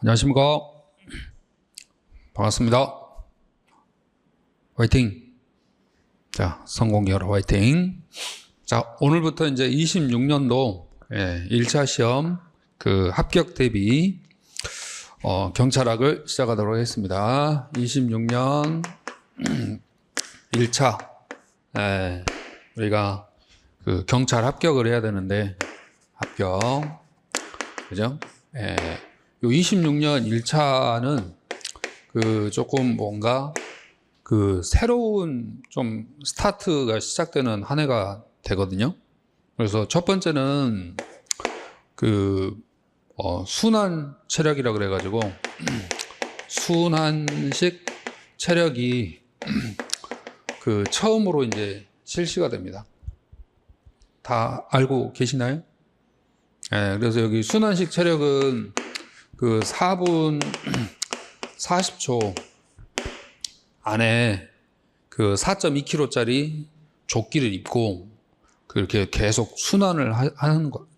안녕하십니까. 반갑습니다. 화이팅. 자, 성공여러 화이팅. 자, 오늘부터 이제 26년도 1차 시험 그 합격 대비 경찰학을 시작하도록 하겠습니다. 26년 1차 우리가 그 경찰 합격을 해야 되는데 합격 그죠? 요 26년 1차는 그 조금 뭔가 그 새로운 좀 스타트가 시작되는 한 해가 되거든요. 그래서 첫 번째는 그 순환 체력이라 그래가지고 순환식 체력이 그 처음으로 이제 실시가 됩니다. 다 알고 계시나요? 그래서 여기 순환식 체력은 그 4분 40초 안에 그 4.2kg짜리 조끼를 입고 그렇게 계속 순환을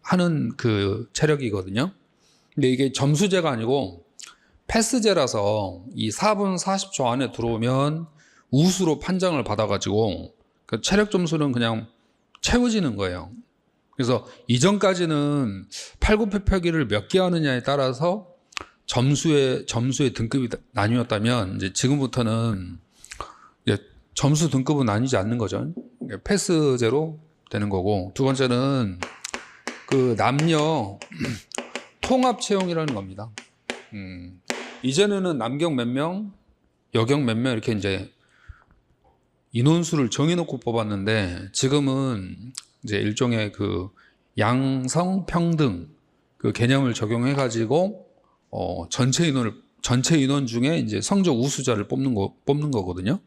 하는 그 체력이거든요. 근데 이게 점수제가 아니고 패스제라서 이 4분 40초 안에 들어오면 우수로 판정을 받아가지고 그 체력 점수는 그냥 채워지는 거예요. 그래서 이전까지는 팔굽혀펴기를 몇 개 하느냐에 따라서 점수의 등급이 나뉘었다면 이제 지금부터는 이제 점수 등급은 나뉘지 않는 거죠. 패스제로 되는 거고, 두 번째는 그 남녀 통합 채용이라는 겁니다. 이전에는 남경 몇 명, 여경 몇 명 이렇게 이제 인원수를 정해놓고 뽑았는데 지금은 이제 일종의 그 양성 평등 그 개념을 적용해 가지고 전체 인원 중에 이제 성적 우수자를 뽑는 거거든요.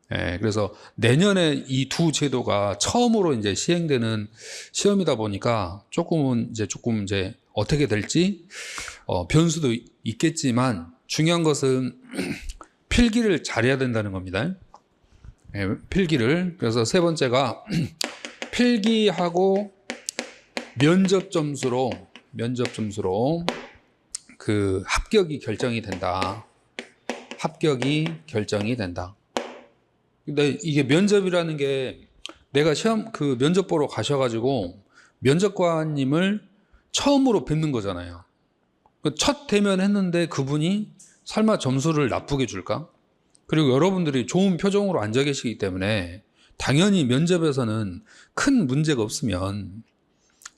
그래서 내년에 이 두 제도가 처음으로 이제 시행되는 시험이다 보니까 조금 이제 어떻게 될지 변수도 있겠지만 중요한 것은 필기를 잘해야 된다는 겁니다. 필기를. 그래서 세 번째가 필기하고 면접 점수로 그 합격이 결정이 된다. 합격이 결정이 된다. 근데 이게 면접이라는 게 내가 시험 그 면접 보러 가셔가지고 면접관님을 처음으로 뵙는 거잖아요. 첫 대면 했는데 그분이 설마 점수를 나쁘게 줄까? 그리고 여러분들이 좋은 표정으로 앉아 계시기 때문에 당연히 면접에서는 큰 문제가 없으면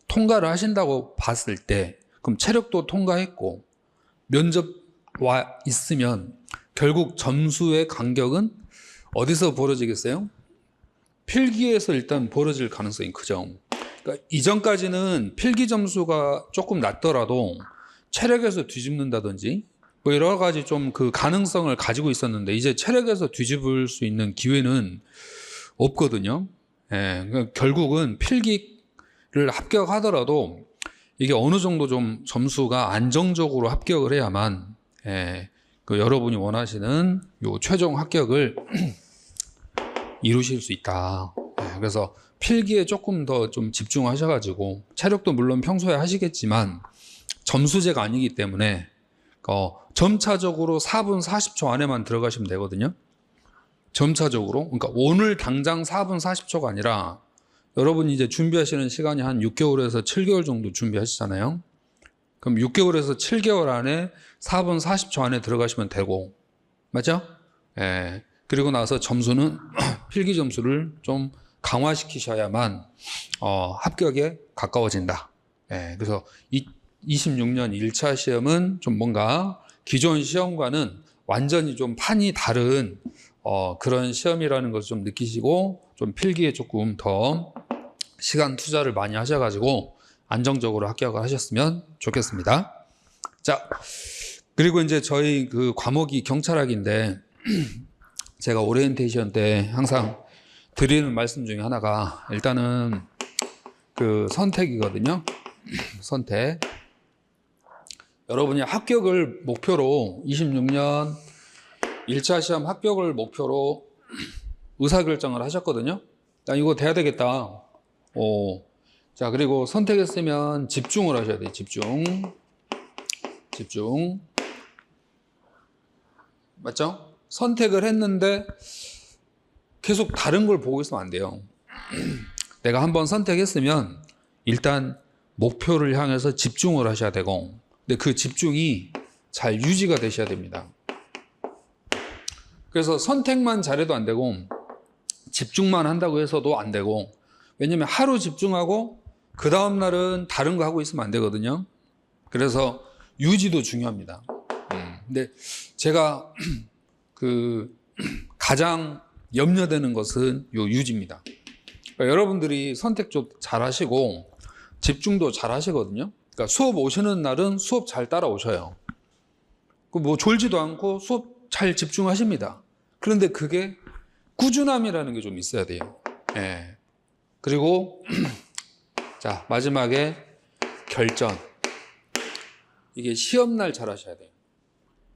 통과를 하신다고 봤을 때 그럼 체력도 통과했고 면접 와 있으면 결국 점수의 간격은 어디서 벌어지겠어요? 필기에서 일단 벌어질 가능성이 크죠. 그러니까 이전까지는 필기 점수가 조금 낮더라도 체력에서 뒤집는다든지 뭐 여러 가지 좀 그 가능성을 가지고 있었는데 이제 체력에서 뒤집을 수 있는 기회는 없거든요. 그러니까 결국은 필기를 합격하더라도 이게 어느 정도 좀 점수가 안정적으로 합격을 해야만 그 여러분이 원하시는 요 최종 합격을 이루실 수 있다. 그래서 필기에 조금 더 좀 집중하셔가지고 체력도 물론 평소에 하시겠지만 점수제가 아니기 때문에 점차적으로 4분 40초 안에만 들어가시면 되거든요. 점차적으로. 그러니까 오늘 당장 4분 40초가 아니라 여러분이 이제 준비하시는 시간이 한 6개월에서 7개월 정도 준비하시잖아요. 그럼 6개월에서 7개월 안에 4분 40초 안에 들어가시면 되고, 맞죠? 그리고 나서 점수는 필기 점수를 좀 강화시키셔야만 합격에 가까워진다. 그래서 26년 1차 시험은 좀 뭔가 기존 시험과는 완전히 좀 판이 다른 그런 시험이라는 것을 좀 느끼시고 좀 필기에 조금 더 시간 투자를 많이 하셔가지고 안정적으로 합격을 하셨으면 좋겠습니다. 자, 그리고 이제 저희 그 과목이 경찰학인데 제가 오리엔테이션 때 항상 드리는 말씀 중에 하나가 일단은 그 선택이거든요. 선택. 여러분이 합격을 목표로 26년 1차 시험 합격을 목표로 의사결정을 하셨거든요. 나 이거 돼야 되겠다. 자, 그리고 선택했으면 집중을 하셔야 돼요. 집중. 집중. 맞죠? 선택을 했는데 계속 다른 걸 보고 있으면 안 돼요. 내가 한번 선택했으면 일단 목표를 향해서 집중을 하셔야 되고, 근데 그 집중이 잘 유지가 되셔야 됩니다. 그래서 선택만 잘해도 안 되고 집중만 한다고 해서도 안 되고, 왜냐면 하루 집중하고 그 다음 날은 다른 거 하고 있으면 안 되거든요. 그래서 유지도 중요합니다. 근데 제가 가장 염려되는 것은 요 유지입니다. 그러니까 여러분들이 선택도 잘 하시고 집중도 잘 하시거든요. 그러니까 수업 오시는 날은 수업 잘 따라오셔요. 뭐 졸지도 않고 수업 잘 집중하십니다. 그런데 그게 꾸준함이라는 게 좀 있어야 돼요. 예. 그리고 자, 마지막에 결전. 이게 시험날 잘 하셔야 돼요.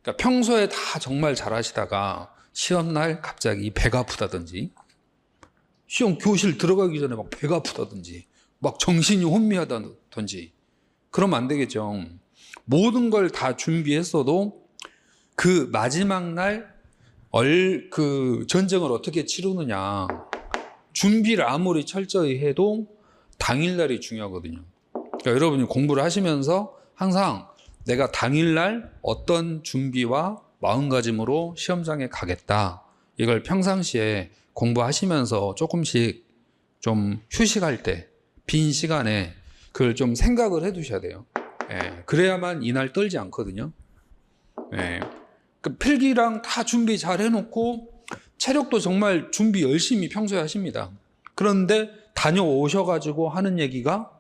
그러니까 평소에 다 정말 잘 하시다가 시험날 갑자기 배가 아프다든지, 시험 교실 들어가기 전에 막 배가 아프다든지, 막 정신이 혼미하다든지, 그러면 안 되겠죠. 모든 걸 다 준비했어도 그 마지막 날 그 전쟁을 어떻게 치르느냐, 준비를 아무리 철저히 해도 당일날이 중요하거든요. 그러니까 여러분이 공부를 하시면서 항상 내가 당일날 어떤 준비와 마음가짐으로 시험장에 가겠다, 이걸 평상시에 공부하시면서 조금씩 좀 휴식할 때, 빈 시간에 그걸 좀 생각을 해 두셔야 돼요. 예, 그래야만 이날 떨지 않거든요. 예, 그 필기랑 다 준비 잘 해놓고 체력도 정말 준비 열심히 평소에 하십니다. 그런데 다녀오셔가지고 하는 얘기가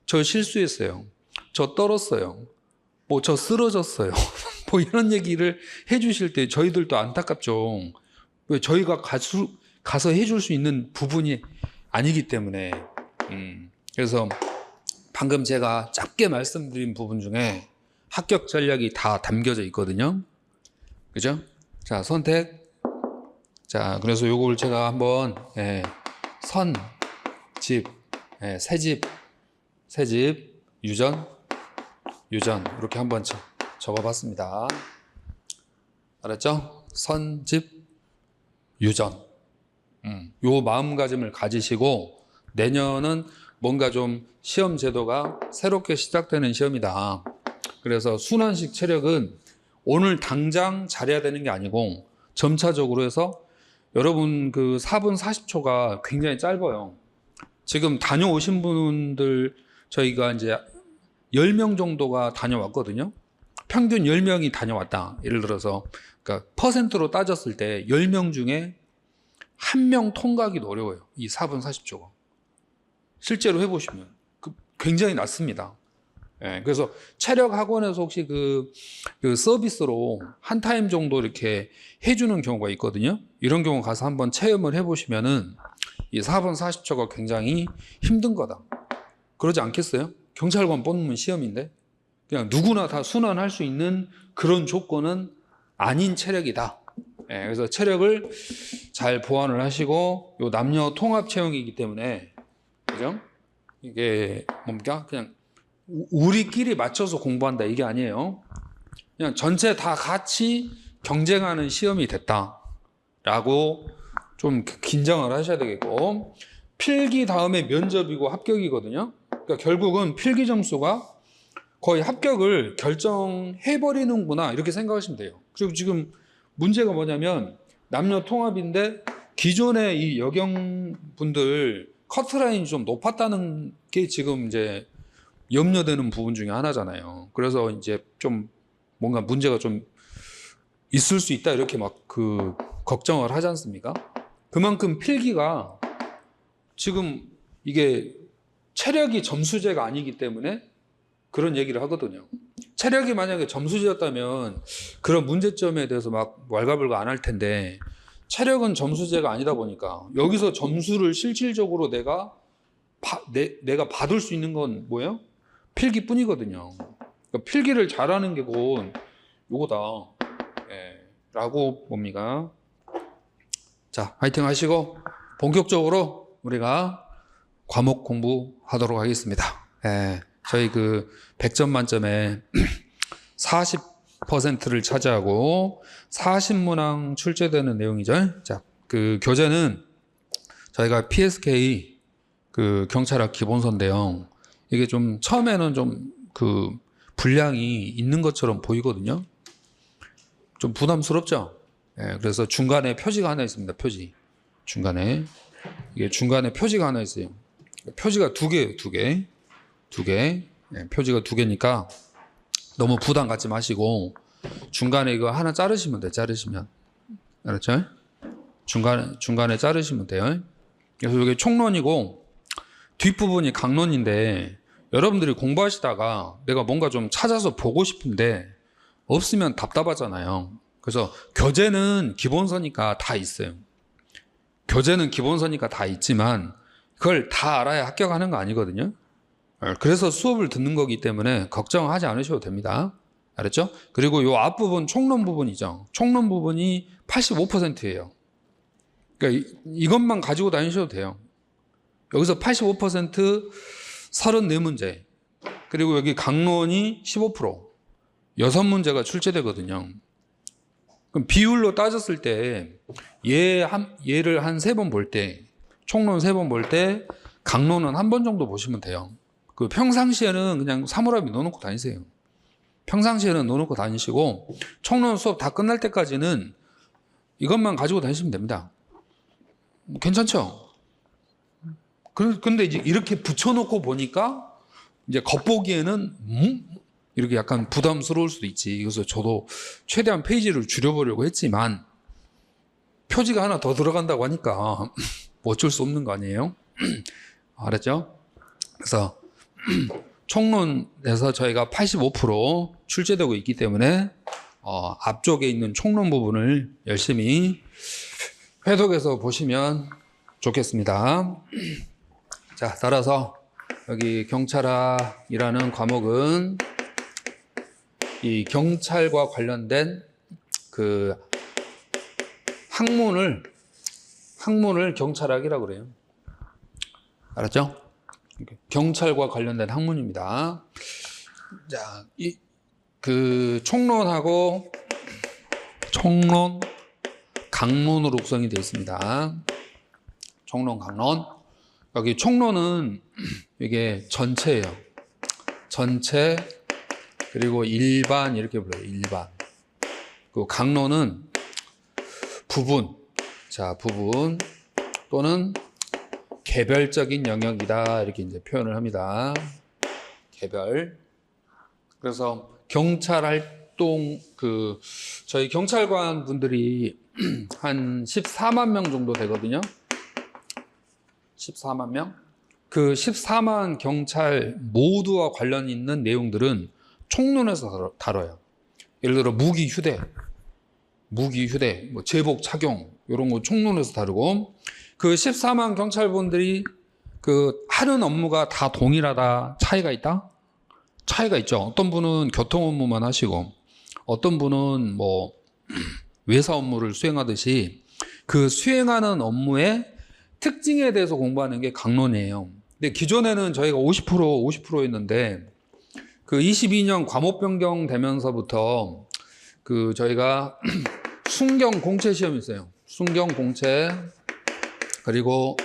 저 실수했어요, 저 떨었어요, 뭐 저 쓰러졌어요 뭐 이런 얘기를 해주실 때 저희들도 안타깝죠. 왜 저희가 가서 해줄 수 있는 부분이 아니기 때문에. 그래서 방금 제가 짧게 말씀드린 부분 중에 합격 전략이 다 담겨져 있거든요. 그죠? 자, 선택. 자, 그래서 요걸 제가 한번 선, 집, 새집, 새집, 유전, 유전 이렇게 한번 적어봤습니다. 알았죠? 선, 집, 유전. 요 마음가짐을 가지시고 내년은 뭔가 좀 시험 제도가 새롭게 시작되는 시험이다. 그래서 순환식 체력은 오늘 당장 잘해야 되는 게 아니고 점차적으로 해서, 여러분 그 4분 40초가 굉장히 짧아요. 지금 다녀오신 분들 저희가 이제 10명 정도가 다녀왔거든요. 평균 10명이 다녀왔다. 예를 들어서 그러니까 퍼센트로 따졌을 때 10명 중에 1명 통과하기도 어려워요. 이 4분 40초가. 실제로 해보시면 굉장히 낮습니다. 예, 그래서 체력 학원에서 혹시 그 서비스로 한 타임 정도 이렇게 해주는 경우가 있거든요. 이런 경우 가서 한번 체험을 해보시면은 이 4분 40초가 굉장히 힘든 거다. 그러지 않겠어요? 경찰관 뽑는 시험인데 그냥 누구나 다 순환할 수 있는 그런 조건은 아닌 체력이다. 예, 그래서 체력을 잘 보완을 하시고, 요 남녀 통합 채용이기 때문에, 그죠? 이게 뭡니까? 그냥 우리끼리 맞춰서 공부한다, 이게 아니에요. 그냥 전체 다 같이 경쟁하는 시험이 됐다라고 좀 긴장을 하셔야 되겠고, 필기 다음에 면접이고 합격이거든요. 그러니까 결국은 필기 점수가 거의 합격을 결정해버리는구나, 이렇게 생각하시면 돼요. 그리고 지금 문제가 뭐냐면 남녀 통합인데 기존의 이 여경분들 커트라인이 좀 높았다는 게 지금 이제 염려되는 부분 중에 하나잖아요. 그래서 이제 좀 뭔가 문제가 좀 있을 수 있다, 이렇게 막 걱정을 하지 않습니까? 그만큼 필기가 지금 이게 체력이 점수제가 아니기 때문에 그런 얘기를 하거든요. 체력이 만약에 점수제였다면 그런 문제점에 대해서 막 왈가불가 안 할 텐데, 체력은 점수제가 아니다 보니까 여기서 점수를 실질적으로 내가 받을 수 있는 건 뭐예요? 필기뿐이거든요. 그러니까 필기를 잘하는 게 곧 요거다. 예, 라고 봅니다. 자, 화이팅 하시고 본격적으로 우리가 과목 공부하도록 하겠습니다. 예, 저희 100점 만점에 40%를 차지하고 40문항 출제되는 내용이죠. 자, 그 교재는 저희가 PSK 그 경찰학 기본서인데요. 이게 좀 처음에는 좀 그 분량이 있는 것처럼 보이거든요. 좀 부담스럽죠. 예, 그래서 중간에 표지가 하나 있습니다. 표지 중간에 이게 중간에 표지가 하나 있어요. 표지가 두 개예요. 두 개. 예, 표지가 두 개니까 너무 부담 갖지 마시고 중간에 이거 하나 자르시면 돼요. 자르시면 알았죠? 중간에 자르시면 돼요. 그래서 이게 총론이고 뒷부분이 강론인데 여러분들이 공부하시다가 내가 뭔가 좀 찾아서 보고 싶은데 없으면 답답하잖아요. 그래서 교재는 기본서니까 다 있어요. 교재는 기본서니까 다 있지만 그걸 다 알아야 합격하는 거 아니거든요. 그래서 수업을 듣는 거기 때문에 걱정하지 않으셔도 됩니다. 알았죠? 그리고 요 앞부분 총론 부분이죠. 총론 부분이 85%예요. 그러니까 이것만 가지고 다니셔도 돼요. 여기서 85% 34문제, 그리고 여기 강론이 15%, 6문제가 출제되거든요. 그럼 비율로 따졌을 때 얘를 한 3번 볼 때, 총론 3번 볼 때 강론은 한 번 정도 보시면 돼요. 그 평상시에는 그냥 사물함에 넣어놓고 다니세요. 평상시에는 넣어놓고 다니시고 총론 수업 다 끝날 때까지는 이것만 가지고 다니시면 됩니다. 괜찮죠? 근데 이제 이렇게 붙여놓고 보니까 이제 겉보기에는 이렇게 약간 부담스러울 수도 있지. 그래서 저도 최대한 페이지를 줄여보려고 했지만 표지가 하나 더 들어간다고 하니까 뭐 어쩔 수 없는 거 아니에요? 알았죠? 그래서 총론에서 저희가 85% 출제되고 있기 때문에 앞쪽에 있는 총론 부분을 열심히 회독해서 보시면 좋겠습니다. 자, 따라서 여기 경찰학이라는 과목은 이 경찰과 관련된 그 학문을 경찰학이라고 그래요. 알았죠? 경찰과 관련된 학문입니다. 자, 그 총론, 강론으로 구성이 되어 있습니다. 총론, 강론. 여기 총론은 이게 전체예요. 전체, 그리고 일반 이렇게 불러요. 일반. 그 강론은 부분. 자, 부분 또는 개별적인 영역이다. 이렇게 이제 표현을 합니다. 개별. 그래서 경찰 활동, 저희 경찰관 분들이 한 14만 명 정도 되거든요. 14만 명? 그 14만 경찰 모두와 관련 있는 내용들은 총론에서 다뤄요. 예를 들어 무기 휴대, 뭐 제복 착용 이런 거 총론에서 다루고, 그 14만 경찰분들이 그 하는 업무가 다 동일하다, 차이가 있다? 차이가 있죠. 어떤 분은 교통 업무만 하시고 어떤 분은 뭐 외사 업무를 수행하듯이 그 수행하는 업무의 특징에 대해서 공부하는 게 강론이에요. 근데 기존에는 저희가 50%였는데 그 22년 과목 변경 되면서부터 그 저희가 순경 공채 시험이 있어요. 순경 공채, 그리고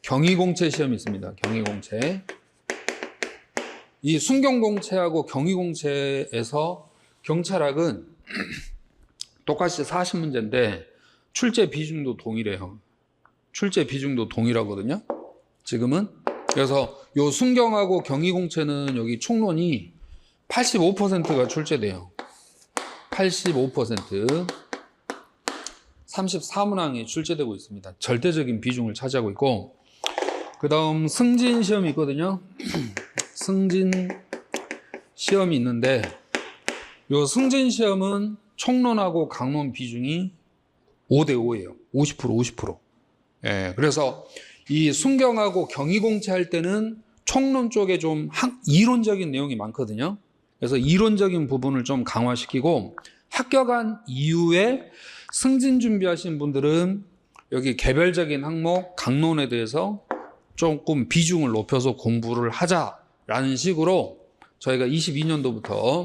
경위 공채 시험이 있습니다. 경위 공채. 이 순경 공채하고 경위 공채에서 경찰학은 똑같이 40문제인데 출제 비중도 동일해요. 출제 비중도 동일하거든요. 지금은. 그래서 요 순경하고 경위 공채는 여기 총론이 85%가 출제돼요. 85%. 34문항이 출제되고 있습니다. 절대적인 비중을 차지하고 있고, 그 다음 승진 시험이 있거든요. 승진 시험이 있는데, 요 승진 시험은 총론하고 강론 비중이 5대5예요. 50%. 예, 그래서 이 순경하고 경위공채 할 때는 총론 쪽에 좀 이론적인 내용이 많거든요. 그래서 이론적인 부분을 좀 강화시키고, 합격한 이후에 승진 준비하신 분들은 여기 개별적인 항목, 강론에 대해서 조금 비중을 높여서 공부를 하자라는 식으로 저희가 22년도부터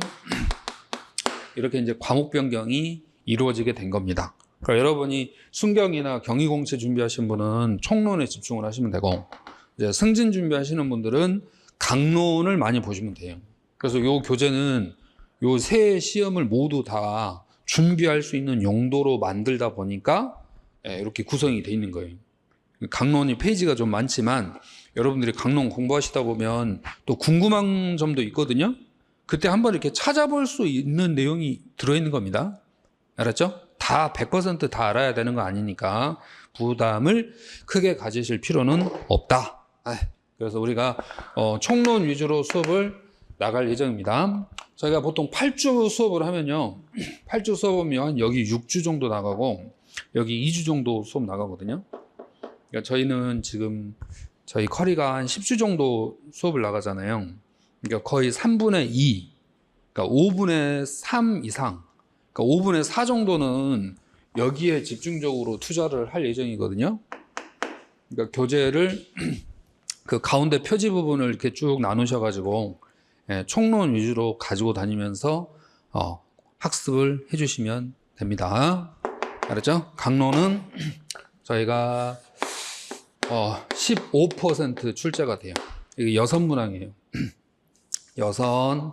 이렇게 이제 과목 변경이 이루어지게 된 겁니다. 그러니까 여러분이 순경이나 경희공채 준비하신 분은 총론에 집중을 하시면 되고, 이제 승진 준비하시는 분들은 강론을 많이 보시면 돼요. 그래서 요 교재는 요 세 시험을 모두 다 준비할 수 있는 용도로 만들다 보니까 이렇게 구성이 돼 있는 거예요. 강론이 페이지가 좀 많지만 여러분들이 강론 공부하시다 보면 또 궁금한 점도 있거든요. 그때 한번 이렇게 찾아볼 수 있는 내용이 들어있는 겁니다. 알았죠? 다 100% 알아야 되는 거 아니니까 부담을 크게 가지실 필요는 없다. 그래서 우리가 총론 위주로 수업을 나갈 예정입니다. 저희가 보통 8주 수업을 하면요, 8주 수업이면 여기 6주 정도 나가고 여기 2주 정도 수업 나가거든요. 그러니까 저희는 지금 저희 커리가 한 10주 정도 수업을 나가잖아요. 그러니까 거의 3분의 2, 그러니까 5분의 3 이상, 그러니까 5분의 4 정도는 여기에 집중적으로 투자를 할 예정이거든요. 그러니까 교재를 그 가운데 표지 부분을 이렇게 쭉 나누셔가지고 총론 위주로 가지고 다니면서 학습을 해주시면 됩니다. 알았죠? 강론은 저희가 15% 출제가 돼요. 이게 6문항이에요. 여섯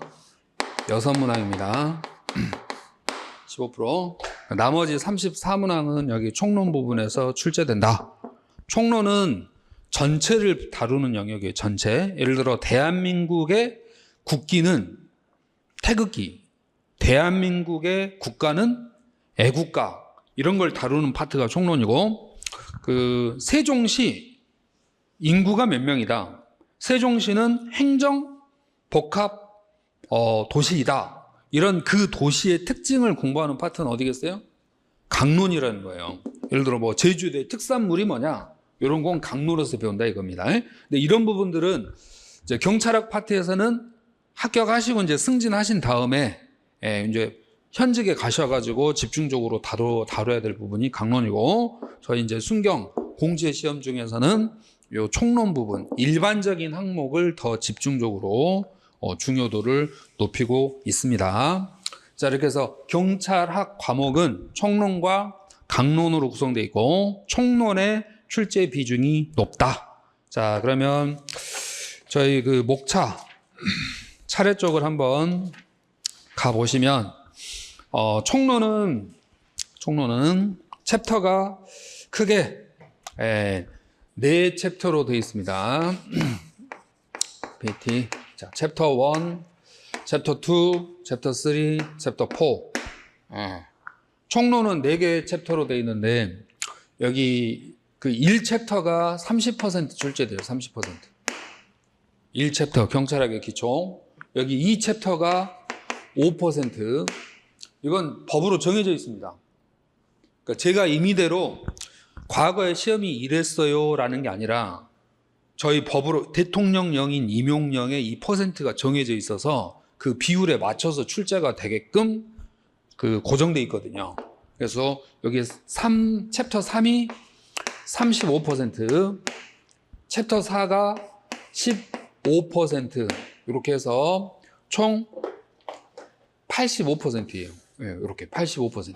문항입니다. 15%. 나머지 34문항은 여기 총론 부분에서 출제된다. 총론은 전체를 다루는 영역이에요. 전체. 예를 들어 대한민국의 국기는 태극기, 대한민국의 국가는 애국가, 이런 걸 다루는 파트가 총론이고, 그 세종시 인구가 몇 명이다. 세종시는 행정 복합 도시이다. 이런 그 도시의 특징을 공부하는 파트는 어디겠어요? 강론이라는 거예요. 예를 들어 뭐 제주도의 특산물이 뭐냐? 이런 건 강론에서 배운다 이겁니다. 근데 이런 부분들은 이제 경찰학 파트에서는 합격하시고 이제 승진하신 다음에 이제 현직에 가셔가지고 집중적으로 다뤄야 될 부분이 강론이고, 저희 이제 순경 공채 시험 중에서는 요 총론 부분, 일반적인 항목을 더 집중적으로 중요도를 높이고 있습니다. 자, 이렇게 해서 경찰학 과목은 총론과 강론으로 구성되어 있고 총론의 출제 비중이 높다. 자, 그러면 저희 그 목차 차례쪽을 한번 가보시면 총론은 챕터가 크게 4챕터로 되어 있습니다. PT. 자, 챕터 1, 챕터 2, 챕터 3, 챕터 4. 총론은 4개 챕터로 되어 있는데 여기 그 1챕터가 30% 출제돼요. 30%. 1챕터 경찰학의 기초. 여기 2챕터가 5%. 이건 법으로 정해져 있습니다. 그러니까 제가 임의대로 과거에 시험이 이랬어요 라는 게 아니라 저희 법으로 대통령령인 임용령에 이 퍼센트가 정해져 있어서 그 비율에 맞춰서 출제가 되게끔 그 고정돼 있거든요. 그래서 여기 챕터 3이 35%, 챕터 4가 15%, 이렇게 해서 총 85%예요. 네, 이렇게 85%.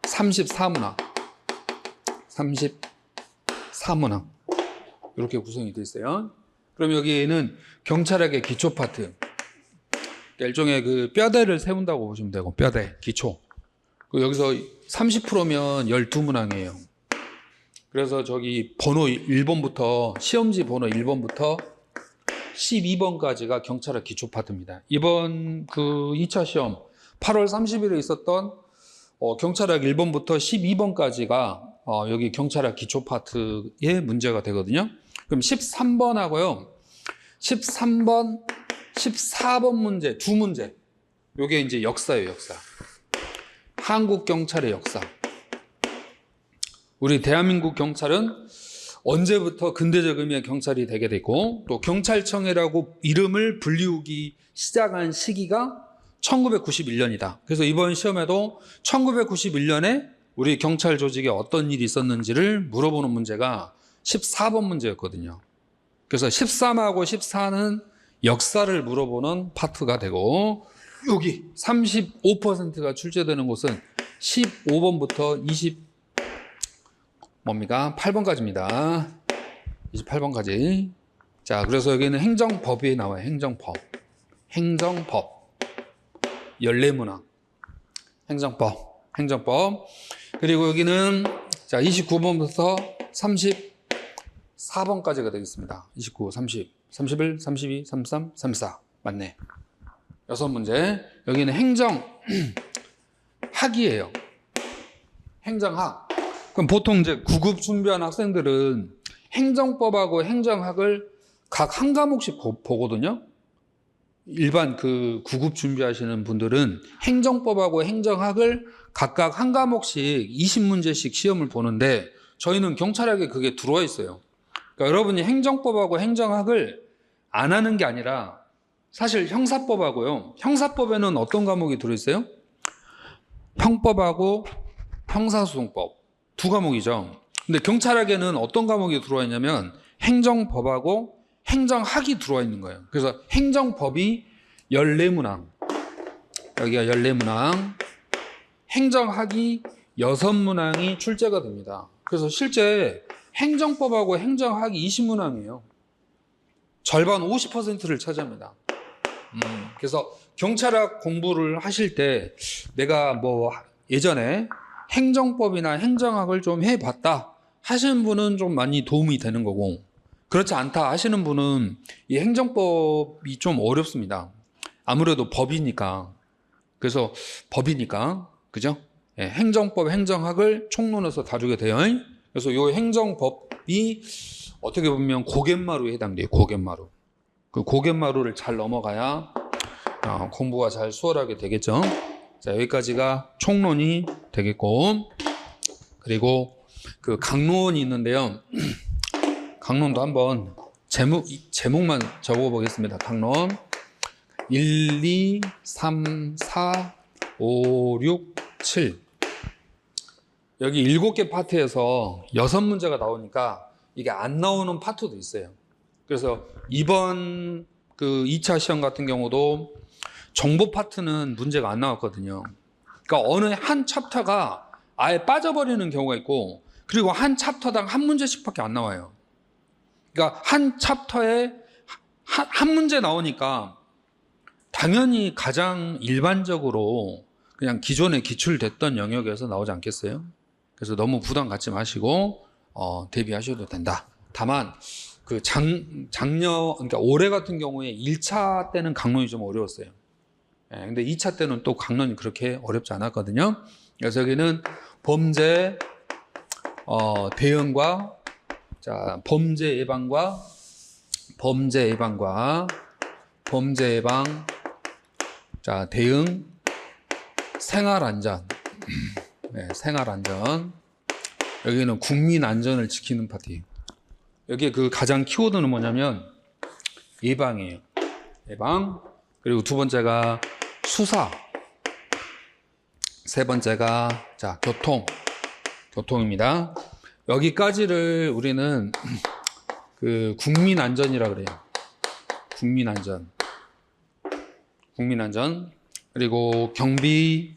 34문항. 34문항. 이렇게 구성이 되어 있어요. 그럼 여기에는 경찰학의 기초 파트. 일종의 그 뼈대를 세운다고 보시면 되고, 뼈대, 기초. 여기서 30%면 12문항이에요. 그래서 저기 번호 1번부터, 시험지 번호 1번부터 12번까지가 경찰학 기초 파트입니다. 이번 그 2차 시험 8월 30일에 있었던 경찰학 1번부터 12번까지가 여기 경찰학 기초 파트의 문제가 되거든요. 그럼 13번하고요. 13번, 14번 문제, 두 문제. 요게 이제 역사예요, 역사. 한국 경찰의 역사. 우리 대한민국 경찰은 언제부터 근대적 의미의 경찰이 되게 됐고, 또 경찰청이라고 이름을 불리우기 시작한 시기가 1991년이다. 그래서 이번 시험에도 1991년에 우리 경찰 조직에 어떤 일이 있었는지를 물어보는 문제가 14번 문제였거든요. 그래서 13하고 14는 역사를 물어보는 파트가 되고, 여기 35%가 출제되는 곳은 15번부터 8번까지입니다. 28번까지. 자, 그래서 여기는 행정법이 나와요. 행정법. 14문항. 행정법. 그리고 여기는 자, 29번부터 34번까지가 되겠습니다. 29, 30, 31, 32, 33, 34. 맞네. 6문제. 여기는 행정학이에요. 행정학. 그럼 보통 이제 9급 준비한 학생들은 행정법하고 행정학을 각 한 과목씩 보거든요. 일반 그 9급 준비하시는 분들은 행정법하고 행정학을 각각 한 과목씩 20문제씩 시험을 보는데 저희는 경찰학에 그게 들어와 있어요. 그러니까 여러분이 행정법하고 행정학을 안 하는 게 아니라 사실 형사법하고요. 형사법에는 어떤 과목이 들어있어요? 형법하고 형사소송법 두 과목이죠. 근데 경찰학에는 어떤 과목이 들어와 있냐면 행정법하고 행정학이 들어와 있는 거예요. 그래서 행정법이 14문항, 여기가 14문항, 행정학이 6문항이 출제가 됩니다. 그래서 실제 행정법하고 행정학이 20문항이에요. 절반 50%를 차지합니다. 그래서 경찰학 공부를 하실 때 내가 뭐 예전에 행정법이나 행정학을 좀 해봤다 하시는 분은 좀 많이 도움이 되는 거고, 그렇지 않다 하시는 분은 이 행정법이 좀 어렵습니다. 아무래도 법이니까. 그래서 법이니까, 그죠? 예, 행정법, 행정학을 총론에서 다루게 돼요. 그래서 이 행정법이 어떻게 보면 고갯마루에 해당돼요. 고갯마루. 그 고갯마루를 잘 넘어가야 공부가 잘 수월하게 되겠죠. 자, 여기까지가 총론이 되겠고, 그리고 그 강론이 있는데요. 강론도 한번 제목만 적어보겠습니다. 강론 1, 2, 3, 4, 5, 6, 7 여기 7개 파트에서 6문제가 나오니까 이게 안 나오는 파트도 있어요. 그래서 이번 그 2차 시험 같은 경우도 정보 파트는 문제가 안 나왔거든요. 그러니까 어느 한 챕터가 아예 빠져버리는 경우가 있고, 그리고 한 챕터당 한 문제씩밖에 안 나와요. 그러니까 한 챕터에 한 문제 나오니까 당연히 가장 일반적으로 그냥 기존에 기출됐던 영역에서 나오지 않겠어요? 그래서 너무 부담 갖지 마시고 대비하셔도 된다. 다만 그 작년, 그러니까 올해 같은 경우에 1차 때는 강론이 좀 어려웠어요. 근데 2차 때는 또 강론이 그렇게 어렵지 않았거든요. 그래서 여기는 범죄 대응과 범죄 예방과 대응, 생활안전. 네, 생활안전. 여기는 국민 안전을 지키는 파트. 여기에 그 가장 키워드는 뭐냐면 예방이에요. 예방. 그리고 두 번째가 수사. 세 번째가 교통입니다. 여기까지를 우리는 그 국민 안전이라 그래요. 국민 안전. 그리고 경비,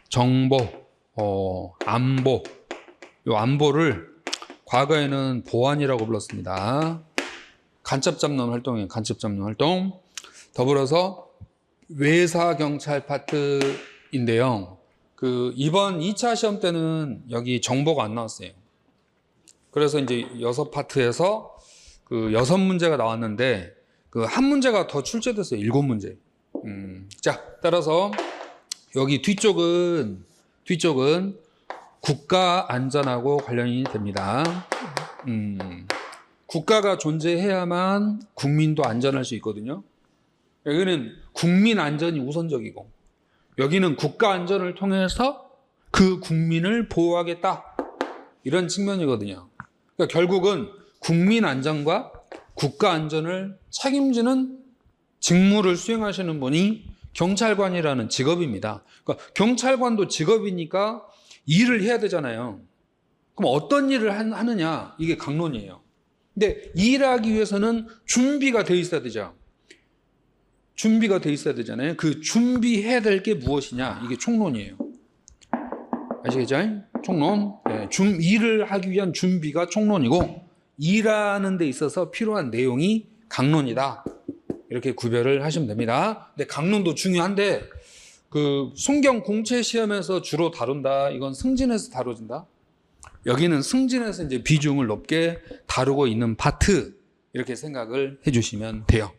정보, 안보. 요 안보를 과거에는 보안이라고 불렀습니다. 간첩 잡는 활동이에요. 간첩 잡는 활동. 더불어서 외사 경찰 파트인데요. 그 이번 2차 시험 때는 여기 정보가 안 나왔어요. 그래서 이제 6파트에서 그 6문제가 나왔는데 그 한 문제가 더 출제됐어요. 7문제. 자, 따라서 여기 뒤쪽은 국가 안전하고 관련이 됩니다. 국가가 존재해야만 국민도 안전할 수 있거든요. 여기는 국민 안전이 우선적이고, 여기는 국가 안전을 통해서 그 국민을 보호하겠다, 이런 측면이거든요. 그러니까 결국은 국민 안전과 국가 안전을 책임지는 직무를 수행하시는 분이 경찰관이라는 직업입니다. 그러니까 경찰관도 직업이니까 일을 해야 되잖아요. 그럼 어떤 일을 하느냐, 이게 강론이에요. 근데 일하기 위해서는 준비가 되어 있어야 되죠. 준비가 돼 있어야 되잖아요. 그 준비해야 될 게 무엇이냐? 이게 총론이에요. 아시겠죠? 총론. 네, 일을 하기 위한 준비가 총론이고 일하는 데 있어서 필요한 내용이 강론이다. 이렇게 구별을 하시면 됩니다. 근데 강론도 중요한데 그 송경 공채 시험에서 주로 다룬다. 이건 승진에서 다뤄진다. 여기는 승진에서 이제 비중을 높게 다루고 있는 파트 이렇게 생각을 해주시면 돼요.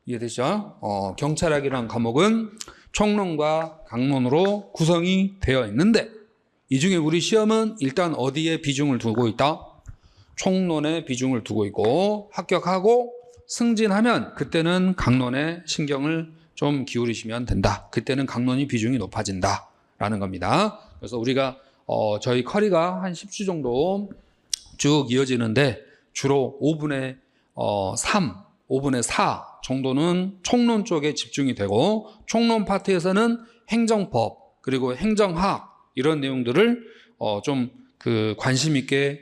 이해되죠? 경찰학이라는 과목은 총론과 강론으로 구성이 되어 있는데 이 중에 우리 시험은 일단 어디에 비중을 두고 있다? 총론에 비중을 두고 있고 합격하고 승진하면 그때는 강론에 신경을 좀 기울이시면 된다. 그때는 강론이 비중이 높아진다 라는 겁니다. 그래서 우리가 저희 커리가 한 10주 정도 쭉 이어지는데 주로 5분의 3, 5분의 4 정도는 총론 쪽에 집중이 되고 총론 파트에서는 행정법 그리고 행정학 이런 내용들을 좀 그 관심 있게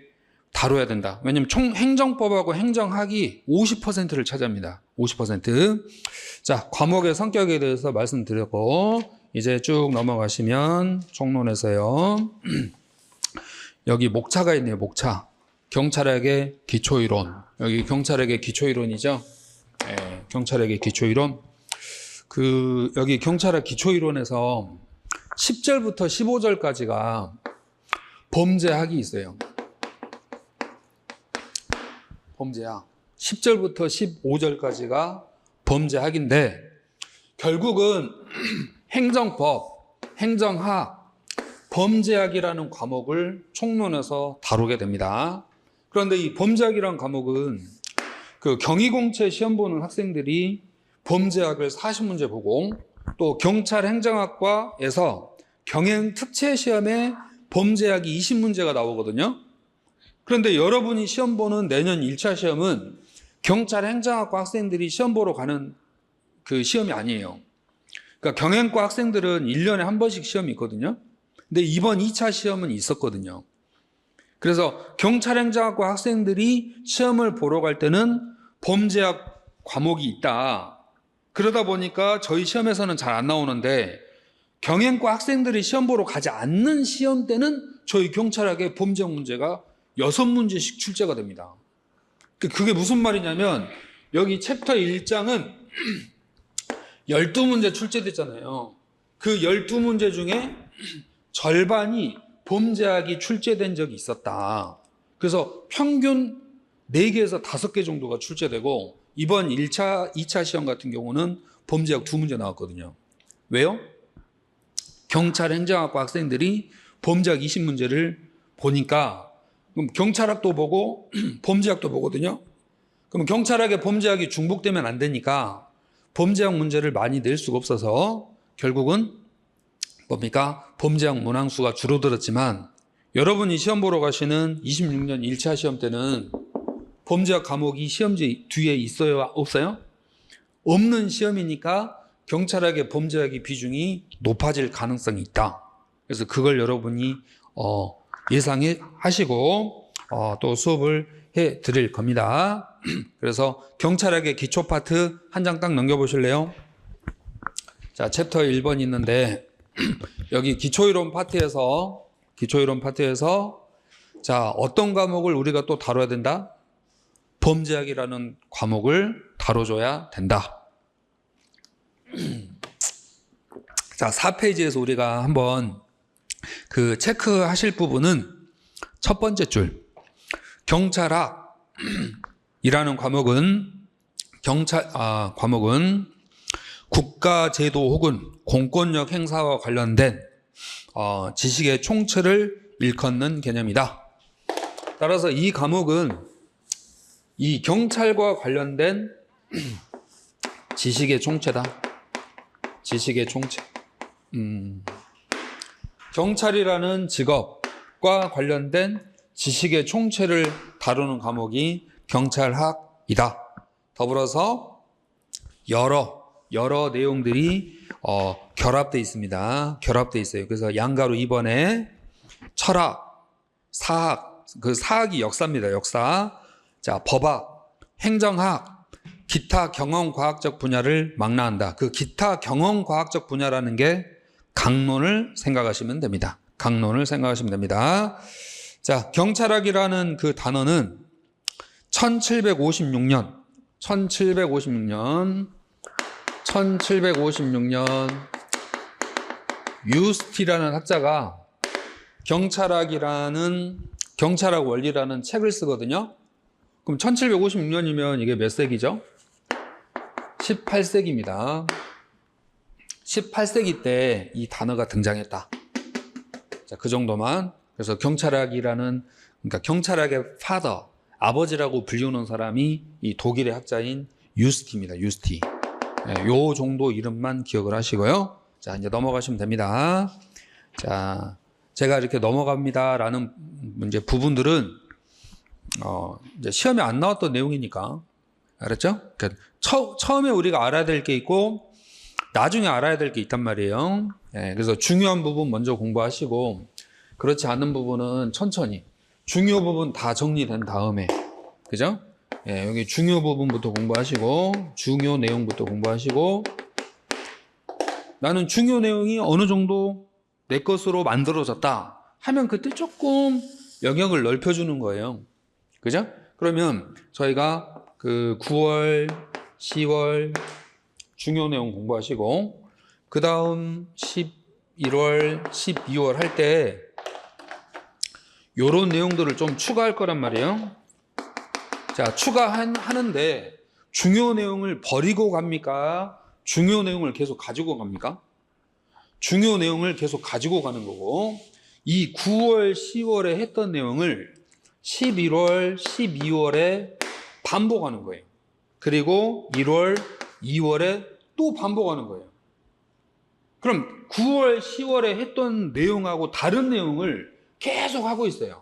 다뤄야 된다. 왜냐하면 행정법하고 행정학이 50%를 차지합니다. 50%. 자, 과목의 성격에 대해서 말씀드렸고 이제 쭉 넘어가시면 총론에서요. 여기 목차가 있네요. 목차. 경찰학의 기초이론. 여기 경찰학의 기초이론이죠. 네, 경찰학의 기초이론. 여기 경찰학 기초이론에서 10절부터 15절까지가 범죄학이 있어요. 범죄학. 10절부터 15절까지가 범죄학인데 결국은 행정법, 행정학, 범죄학이라는 과목을 총론에서 다루게 됩니다. 그런데 이 범죄학이라는 과목은 그 경희공채 시험 보는 학생들이 범죄학을 40문제 보고 또 경찰행정학과에서 경행특채 시험에 범죄학이 20문제가 나오거든요. 그런데 여러분이 시험 보는 내년 1차 시험은 경찰행정학과 학생들이 시험 보러 가는 그 시험이 아니에요. 그러니까 경영과 학생들은 1년에 한 번씩 시험이 있거든요. 근데 이번 2차 시험은 있었거든요. 그래서 경찰행정학과 학생들이 시험을 보러 갈 때는 범죄학 과목이 있다. 그러다 보니까 저희 시험에서는 잘 안 나오는데 경영과 학생들이 시험 보러 가지 않는 시험 때는 저희 경찰학의 범죄학 문제가 6문제씩 출제가 됩니다. 그게 무슨 말이냐면 여기 챕터 1장은 12문제 출제됐잖아요. 그 12문제 중에 절반이 범죄학이 출제된 적이 있었다. 그래서 평균 4개에서 5개 정도가 출제되고 이번 1차, 2차 시험 같은 경우는 범죄학 2문제 나왔거든요. 왜요? 경찰행정학과 학생들이 범죄학 20문제를 보니까 그럼 경찰학도 보고 범죄학도 보거든요. 그럼 경찰학에 범죄학이 중복되면 안 되니까 범죄학 문제를 많이 낼 수가 없어서 결국은 뭡니까? 범죄학 문항수가 줄어들었지만 여러분이 시험 보러 가시는 26년 1차 시험 때는 범죄학 과목이 시험지 뒤에 있어요? 없어요? 없는 시험이니까 경찰학의 범죄학의 비중이 높아질 가능성이 있다. 그래서 그걸 여러분이 예상해 하시고 또 수업을 해 드릴 겁니다. 그래서 경찰학의 기초 파트 한 장 딱 넘겨보실래요? 자, 챕터 1번 있는데 여기 기초이론 파트에서 자, 어떤 과목을 우리가 또 다뤄야 된다? 범죄학이라는 과목을 다뤄줘야 된다. 자, 4페이지에서 우리가 한번 그 체크하실 부분은 첫 번째 줄 경찰학이라는 과목은 국가제도 혹은 공권력 행사와 관련된 지식의 총체를 일컫는 개념이다. 따라서 이 과목은 이 경찰과 관련된 지식의 총체다. 지식의 총체. 경찰이라는 직업과 관련된 지식의 총체를 다루는 과목이 경찰학이다. 더불어서 여러 내용들이 결합되어 있습니다. 결합되어 있어요. 그래서 양가로 2번에 철학, 사학, 그 사학이 역사입니다. 역사. 자, 법학, 행정학, 기타 경험과학적 분야를 망라한다. 그 기타 경험과학적 분야라는 게 강론을 생각하시면 됩니다. 강론을 생각하시면 됩니다. 자, 경찰학이라는 그 단어는 1756년 유스티라는 학자가 경찰학 원리라는 책을 쓰거든요. 그럼 1756년이면 이게 몇 세기죠? 18세기입니다. 18세기 때 이 단어가 등장했다. 자, 그 정도만. 그래서 그러니까 경찰학의 파더, 아버지라고 불리우는 사람이 이 독일의 학자인 유스티입니다. 유스티. 네, 요 정도 이름만 기억을 하시고요. 자, 이제 넘어가시면 됩니다. 자, 제가 이렇게 넘어갑니다라는 이제 부분들은 이제 시험에 안 나왔던 내용이니까 알았죠? 그러니까 처음에 우리가 알아야 될 게 있고 나중에 알아야 될 게 있단 말이에요. 예, 그래서 중요한 부분 먼저 공부하시고 그렇지 않은 부분은 천천히 중요 부분 다 정리된 다음에 그죠? 예, 여기 중요 부분부터 공부하시고 중요 내용부터 공부하시고 나는 중요 내용이 어느 정도 내 것으로 만들어졌다 하면 그때 조금 영역을 넓혀주는 거예요. 그죠? 그러면 저희가 그 9월, 10월 중요 내용 공부하시고 그 다음 11월, 12월 할 때 요런 내용들을 좀 추가할 거란 말이에요. 자, 추가하는데 중요 내용을 버리고 갑니까? 중요 내용을 계속 가지고 갑니까? 중요 내용을 계속 가지고 가는 거고 이 9월, 10월에 했던 내용을 11월, 12월에 반복하는 거예요. 그리고 1월, 2월에 또 반복하는 거예요. 그럼 9월, 10월에 했던 내용하고 다른 내용을 계속 하고 있어요.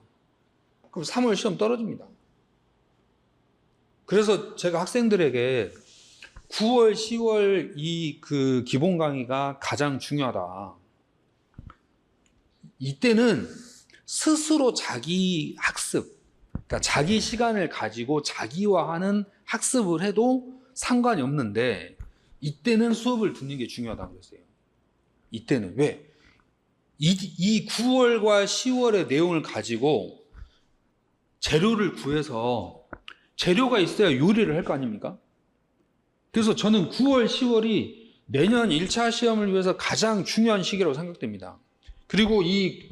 그럼 3월 시험 떨어집니다. 그래서 제가 학생들에게 9월, 10월 이 그 기본 강의가 가장 중요하다. 이때는 스스로 자기 학습, 그러니까 자기 시간을 가지고 자기화하는 학습을 해도 상관이 없는데 이때는 수업을 듣는 게 중요하다는 거였어요. 이때는 왜? 이 9월과 10월의 내용을 가지고 재료를 구해서 재료가 있어야 요리를 할 거 아닙니까? 그래서 저는 9월, 10월이 내년 1차 시험을 위해서 가장 중요한 시기라고 생각됩니다. 그리고 이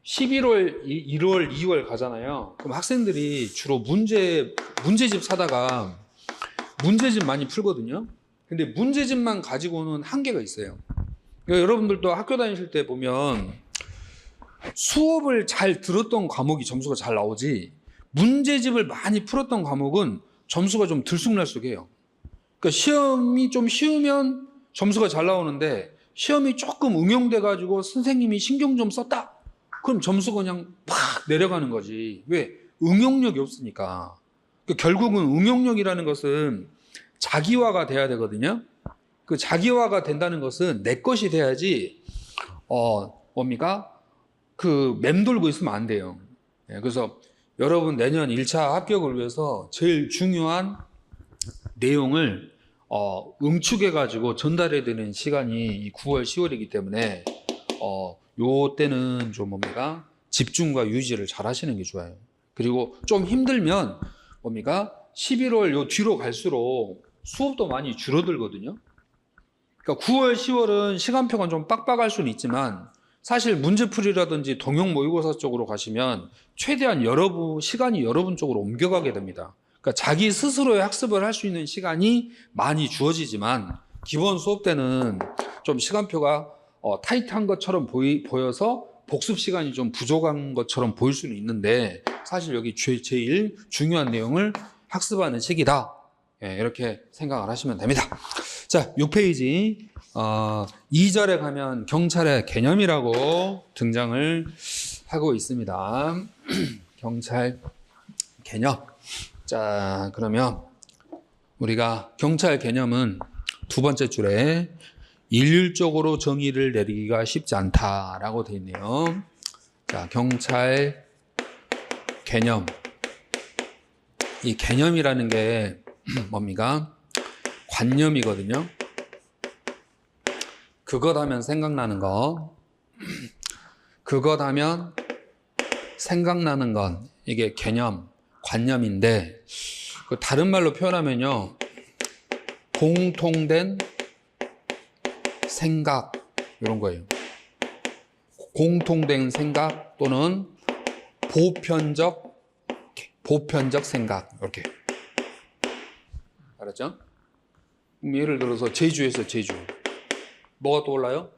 11월, 1월, 2월 가잖아요. 그럼 학생들이 주로 문제집 사다가 문제집 많이 풀거든요. 근데 문제집만 가지고는 한계가 있어요. 그러니까 여러분들도 학교 다니실 때 보면 수업을 잘 들었던 과목이 점수가 잘 나오지 문제집을 많이 풀었던 과목은 점수가 좀 들쑥날쑥해요. 그러니까 시험이 좀 쉬우면 점수가 잘 나오는데 시험이 조금 응용돼가지고 선생님이 신경 좀 썼다? 그럼 점수가 그냥 팍 내려가는 거지. 왜? 응용력이 없으니까. 그러니까 결국은 응용력이라는 것은 자기화가 돼야 되거든요. 그 자기화가 된다는 것은 내 것이 돼야지 뭡니까? 그 맴돌고 있으면 안 돼요. 예, 그래서 여러분 내년 1차 합격을 위해서 제일 중요한 내용을 응축해가지고 전달해야 되는 시간이 이 9월, 10월이기 때문에 요 때는 좀 뭡니까? 집중과 유지를 잘 하시는 게 좋아요. 그리고 좀 힘들면 뭡니까? 11월 요 뒤로 갈수록 수업도 많이 줄어들거든요. 그러니까 9월, 10월은 시간표가 좀 빡빡할 수는 있지만 사실 문제풀이라든지 동영 모의고사 쪽으로 가시면 최대한 시간이 여러분 쪽으로 옮겨가게 됩니다. 그러니까 자기 스스로의 학습을 할 수 있는 시간이 많이 주어지지만 기본 수업 때는 좀 시간표가 타이트한 것처럼 보여서 복습 시간이 좀 부족한 것처럼 보일 수는 있는데 사실 여기 제일 중요한 내용을 학습하는 시기다. 예, 이렇게 생각을 하시면 됩니다. 자, 6페이지 2절에 가면 경찰의 개념이라고 등장을 하고 있습니다. 경찰 개념. 자, 그러면 우리가 경찰 개념은 두 번째 줄에 일률적으로 정의를 내리기가 쉽지 않다라고 되어 있네요. 자, 경찰 개념. 이 개념이라는 게 뭡니까? 관념이거든요. 그것 하면 생각나는 거. 그것 하면 생각나는 건 이게 개념, 관념인데 다른 말로 표현하면요. 공통된 생각 이런 거예요. 공통된 생각 또는 보편적 생각 이렇게. 알았죠? 예를 들어서 제주에서 제주. 뭐가 떠올라요?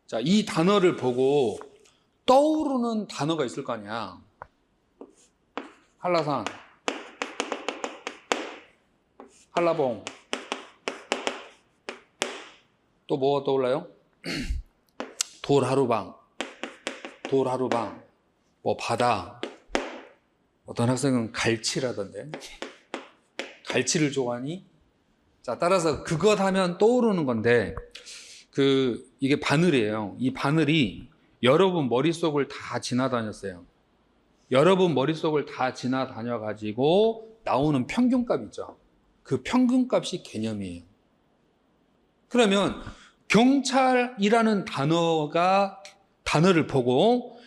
자, 이 단어를 보고 떠오르는 단어가 있을 거 아니야. 한라산, 한라봉. 또 뭐가 떠올라요? 돌하루방, 뭐 바다. 어떤 학생은 갈치라던데. 갈치를 좋아하니? 자, 따라서 그것 하면 떠오르는 건데, 이게 바늘이에요. 이 바늘이 여러분 머릿속을 다 지나다녔어요. 여러분 머릿속을 다 지나다녀가지고 나오는 평균값 있죠. 그 평균값이 개념이에요. 그러면 경찰이라는 단어를 보고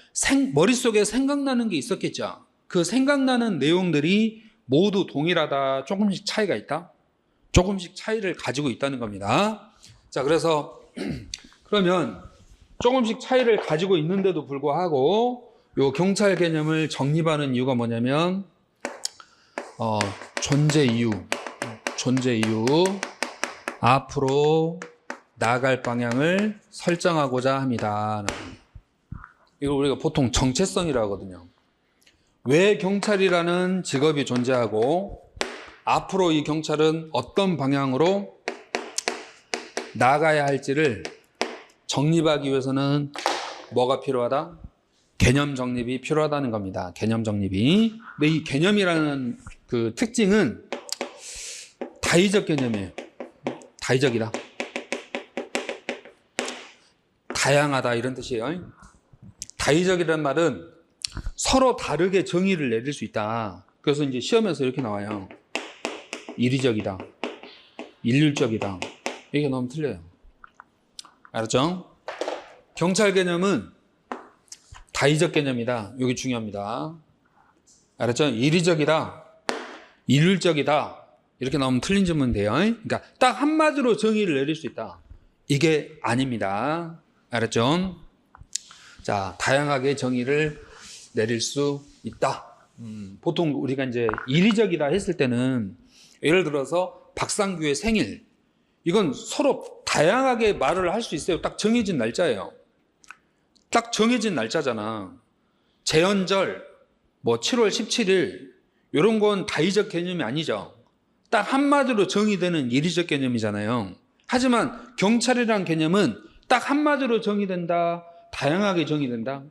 머릿속에 생각나는 게 있었겠죠. 그 생각나는 내용들이 모두 동일하다, 조금씩 차이가 있다? 조금씩 차이를 가지고 있다는 겁니다. 자, 그래서 그러면 조금씩 차이를 가지고 있는데도 불구하고 요 경찰 개념을 정립하는 이유가 뭐냐면 존재 이유, 앞으로 나아갈 방향을 설정하고자 합니다. 이걸 우리가 보통 정체성이라고 하거든요. 왜 경찰이라는 직업이 존재하고 앞으로 이 경찰은 어떤 방향으로 나아가야 할지를 정립하기 위해서는 뭐가 필요하다? 개념 정립이 필요하다는 겁니다. 개념 정립이. 근데 이 개념이라는 그 특징은 다의적 개념이에요. 다의적이다. 다양하다 이런 뜻이에요. 다의적이라는 말은 서로 다르게 정의를 내릴 수 있다. 그래서 이제 시험에서 이렇게 나와요. 이리적이다. 일률적이다. 이게 너무 틀려요. 알았죠? 경찰 개념은 다의적 개념이다. 이게 중요합니다. 알았죠? 이리적이다. 일률적이다. 이렇게 나오면 틀린 점은 돼요. 그러니까 딱 한마디로 정의를 내릴 수 있다. 이게 아닙니다. 알았죠? 자, 다양하게 정의를 내릴 수 있다. 보통 우리가 이제 이리적이다 했을 때는 예를 들어서 박상규의 생일. 이건 서로 다양하게 말을 할 수 있어요. 딱 정해진 날짜예요. 딱 정해진 날짜잖아. 제헌절, 뭐 7월 17일, 이런 건 다의적 개념이 아니죠. 딱 한마디로 정의되는 이리적 개념이잖아요. 하지만 경찰이라는 개념은 딱 한마디로 정의된다, 다양하게 정의된다.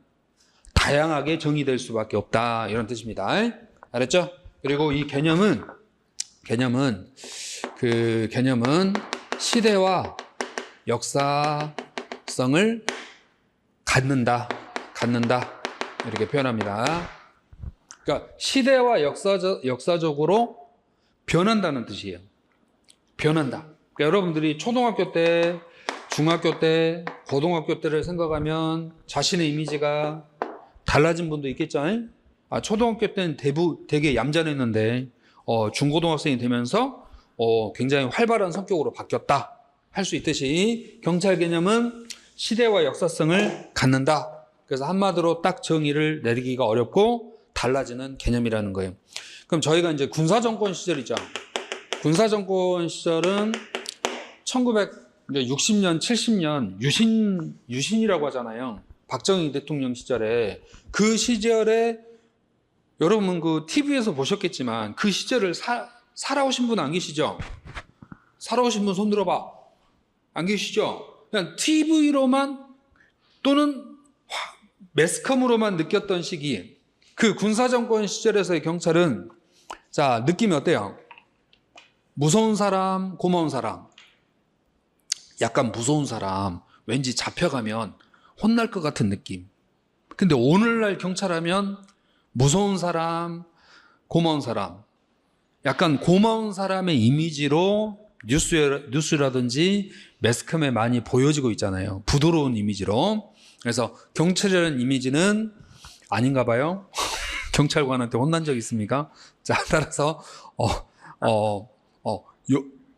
다양하게 정의될 수밖에 없다. 이런 뜻입니다. 알았죠? 그리고 이 개념은 시대와 역사성을 갖는다. 이렇게 표현합니다. 그러니까 시대와 역사적으로 변한다는 뜻이에요. 변한다. 그러니까 여러분들이 초등학교 때, 중학교 때, 고등학교 때를 생각하면 자신의 이미지가 달라진 분도 있겠죠. 초등학교 때는 되게 얌전했는데 중고등학생이 되면서 굉장히 활발한 성격으로 바뀌었다 할 수 있듯이 경찰 개념은 시대와 역사성을 갖는다. 그래서 한마디로 딱 정의를 내리기가 어렵고 달라지는 개념이라는 거예요. 그럼 저희가 이제 군사정권 시절이죠. 군사정권 시절은 1960년, 70년 유신이라고 하잖아요. 박정희 대통령 시절에. 그 시절에 여러분 그 TV에서 보셨겠지만 그 시절을 살아오신 분 안 계시죠? 살아오신 분 손 들어봐. 안 계시죠? 그냥 TV로만 또는 매스컴으로만 느꼈던 시기. 그 군사정권 시절에서의 경찰은 자, 느낌이 어때요? 무서운 사람, 고마운 사람. 약간 무서운 사람. 왠지 잡혀가면 혼날 것 같은 느낌. 근데 오늘날 경찰하면 무서운 사람, 고마운 사람. 약간 고마운 사람의 이미지로 뉴스라든지 매스컴에 많이 보여지고 있잖아요. 부드러운 이미지로. 그래서 경찰이라는 이미지는 아닌가 봐요. 경찰관한테 혼난 적 있습니까? 자, 따라서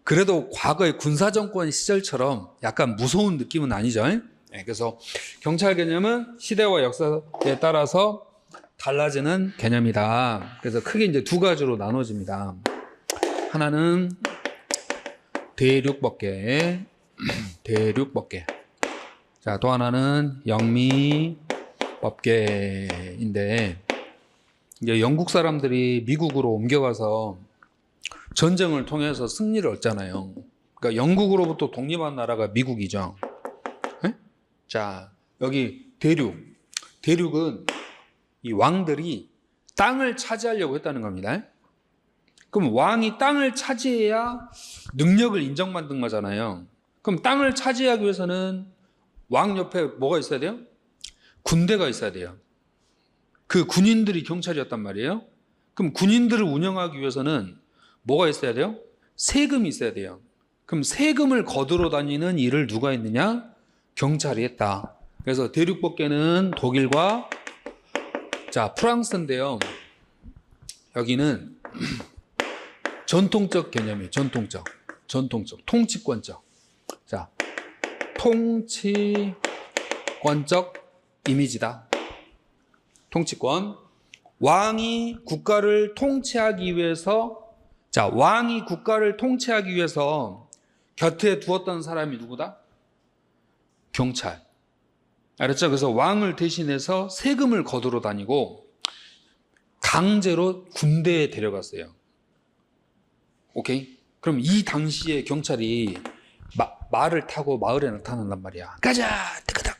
그래도 과거의 군사정권 시절처럼 약간 무서운 느낌은 아니죠. 네, 그래서 경찰 개념은 시대와 역사에 따라서 달라지는 개념이다. 그래서 크게 이제 두 가지로 나눠집니다. 하나는 대륙법계. 자, 또 하나는 영미법계인데, 이제 영국 사람들이 미국으로 옮겨가서 전쟁을 통해서 승리를 얻잖아요. 그러니까 영국으로부터 독립한 나라가 미국이죠. 네? 자, 여기 대륙은 이 왕들이 땅을 차지하려고 했다는 겁니다. 그럼 왕이 땅을 차지해야 능력을 인정받는 거잖아요. 그럼 땅을 차지하기 위해서는 왕 옆에 뭐가 있어야 돼요? 군대가 있어야 돼요. 그 군인들이 경찰이었단 말이에요. 그럼 군인들을 운영하기 위해서는 뭐가 있어야 돼요? 세금이 있어야 돼요. 그럼 세금을 거두러 다니는 일을 누가 했느냐? 경찰이 했다. 그래서 대륙법계는 독일과 프랑스인데요. 여기는 전통적 개념이에요. 전통적, 통치권적. 자, 통치권적 이미지다. 통치권. 왕이 국가를 통치하기 위해서 곁에 두었던 사람이 누구다? 경찰. 알았죠? 그래서 왕을 대신해서 세금을 거두러 다니고 강제로 군대에 데려갔어요. 오케이? 그럼 이 당시에 경찰이 말을 타고 마을에 나타난단 말이야. 가자! 따가닥.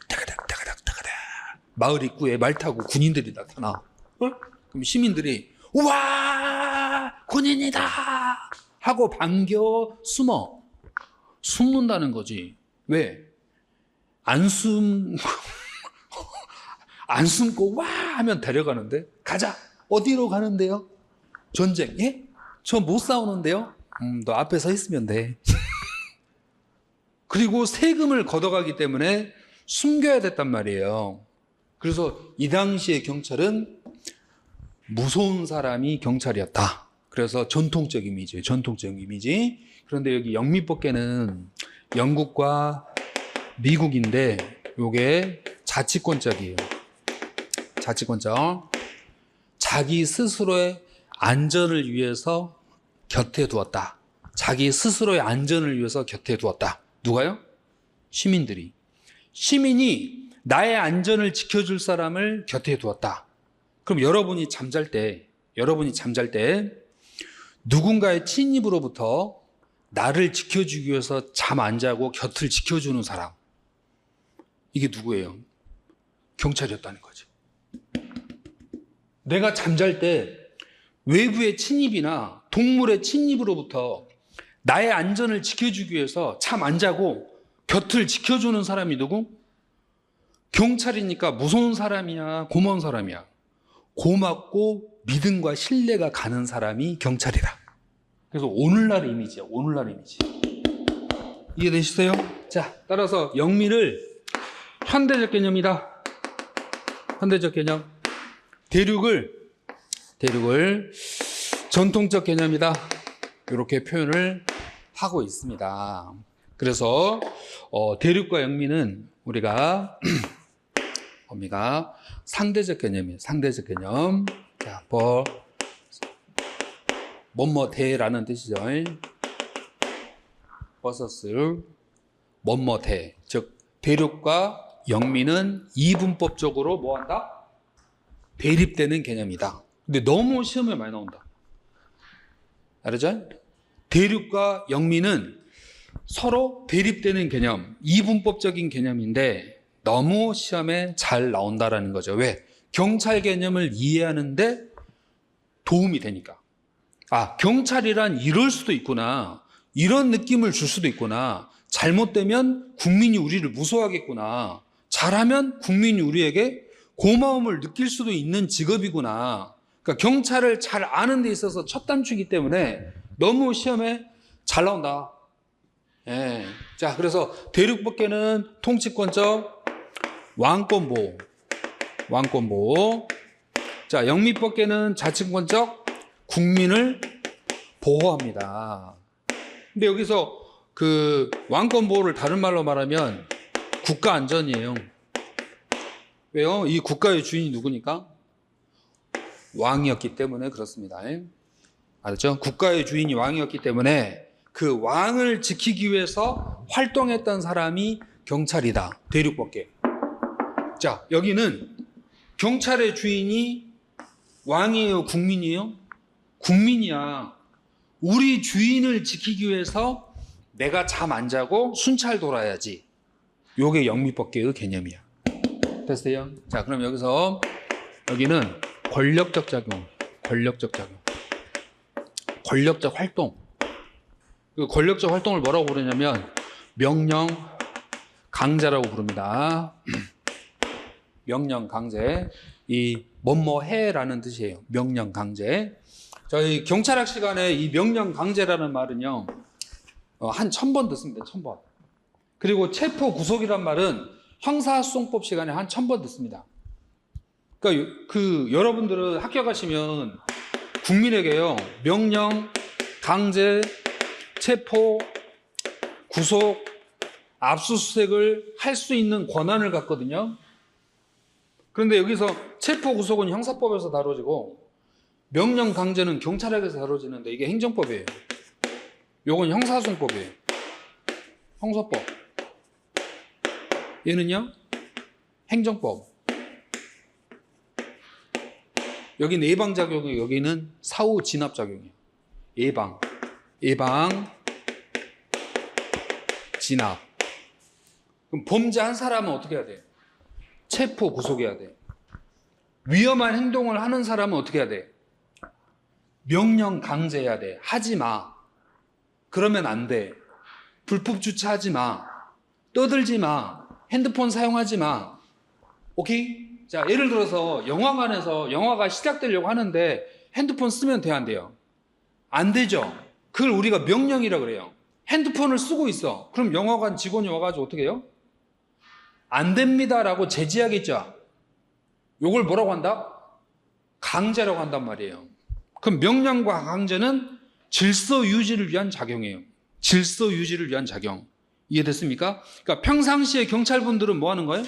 마을 입구에 말 타고 군인들이 나타나. 그럼 시민들이 우와! 군인이다! 하고 반겨 숨는다는 거지. 왜? 안 숨고 와! 하면 데려가는데 가자! 어디로 가는데요? 전쟁. 예? 저 못 싸우는데요? 너 앞에 서 있으면 돼. 그리고 세금을 걷어가기 때문에 숨겨야 됐단 말이에요. 그래서 이 당시의 경찰은 무서운 사람이 경찰이었다. 그래서 전통적 이미지. 그런데 여기 영미법계는 영국과 미국인데 요게 자치권적이에요. 자치권적. 자기 스스로의 안전을 위해서 곁에 두었다. 자기 스스로의 안전을 위해서 곁에 두었다. 누가요? 시민들이. 시민이 나의 안전을 지켜줄 사람을 곁에 두었다. 그럼 여러분이 잠잘 때 누군가의 침입으로부터 나를 지켜주기 위해서 잠 안 자고 곁을 지켜주는 사람. 이게 누구예요? 경찰이었다는 거지. 내가 잠잘 때 외부의 침입이나 동물의 침입으로부터 나의 안전을 지켜주기 위해서 잠 안 자고 곁을 지켜주는 사람이 누구? 경찰이니까 무서운 사람이야, 고마운 사람이야? 고맙고 믿음과 신뢰가 가는 사람이 경찰이다. 그래서 오늘날의 이미지야, 오늘날의 이미지. 이해되시세요? 자, 따라서 영미를 현대적 개념이다. 현대적 개념. 대륙을 전통적 개념이다. 이렇게 표현을 하고 있습니다. 그래서 대륙과 영미는 우리가 상대적 개념이에요. 상대적 개념. 자, 뭐뭐대라는 뜻이죠. 버서스 뭐뭐대. 즉 대륙과 영미는 이분법적으로 뭐한다? 대립되는 개념이다. 근데 너무 시험에 많이 나온다. 알았죠? 대륙과 영미는 서로 대립되는 개념, 이분법적인 개념인데 너무 시험에 잘 나온다라는 거죠. 왜? 경찰 개념을 이해하는데 도움이 되니까. 아, 경찰이란 이럴 수도 있구나. 이런 느낌을 줄 수도 있구나. 잘못되면 국민이 우리를 무서워하겠구나. 잘하면 국민이 우리에게 고마움을 느낄 수도 있는 직업이구나. 그러니까 경찰을 잘 아는 데 있어서 첫 단추이기 때문에 너무 시험에 잘 나온다. 예. 자, 그래서 대륙법계는 통치권적 왕권보호. 왕권보호. 자, 영미법계는 자치권적 국민을 보호합니다. 근데 여기서 그 왕권보호를 다른 말로 말하면 국가안전이에요. 왜요? 이 국가의 주인이 누구니까? 왕이었기 때문에 그렇습니다. 알았죠? 국가의 주인이 왕이었기 때문에 그 왕을 지키기 위해서 활동했던 사람이 경찰이다. 대륙법계. 자, 여기는 경찰의 주인이 왕이에요? 국민이에요? 국민이야. 우리 주인을 지키기 위해서 내가 잠 안 자고 순찰 돌아야지. 요게 영미법계의 개념이야. 됐어요? 자, 그럼 여기서 여기는 권력적 작용, 권력적 작용, 권력적 활동. 그 권력적 활동을 뭐라고 부르냐면 명령 강제라고 부릅니다. 명령 강제. 이 뭐뭐 해라는 뜻이에요. 명령 강제. 저희 경찰학 시간에 이 명령 강제라는 말은요, 한 1000번 듣습니다. 1000번. 그리고 체포 구속이란 말은 형사소송법 시간에 한 1000번 듣습니다. 그러니까 그 여러분들은 학교 가시면 국민에게요, 명령, 강제, 체포, 구속, 압수수색을 할 수 있는 권한을 갖거든요. 그런데 여기서 체포, 구속은 형사법에서 다뤄지고 명령, 강제는 경찰학에서 다뤄지는데 이게 행정법이에요. 요건 형사소송법이에요. 형사법. 얘는요, 행정법. 여기는 예방작용이에요. 여기는 사후 진압작용이에요. 예방, 진압. 그럼 범죄한 사람은 어떻게 해야 돼? 체포, 구속해야 돼. 위험한 행동을 하는 사람은 어떻게 해야 돼? 명령 강제해야 돼. 하지 마. 그러면 안 돼. 불법 주차하지 마. 떠들지 마. 핸드폰 사용하지 마. 오케이? 자, 예를 들어서 영화관에서 영화가 시작되려고 하는데 핸드폰 쓰면 돼, 안 돼요? 안 되죠. 그걸 우리가 명령이라 그래요. 핸드폰을 쓰고 있어. 그럼 영화관 직원이 와가지고 어떻게 해요? 안 됩니다라고 제지하겠죠. 요걸 뭐라고 한다? 강제라고 한단 말이에요. 그럼 명령과 강제는 질서 유지를 위한 작용이에요. 질서 유지를 위한 작용. 이해됐습니까? 그러니까 평상시에 경찰분들은 뭐 하는 거예요?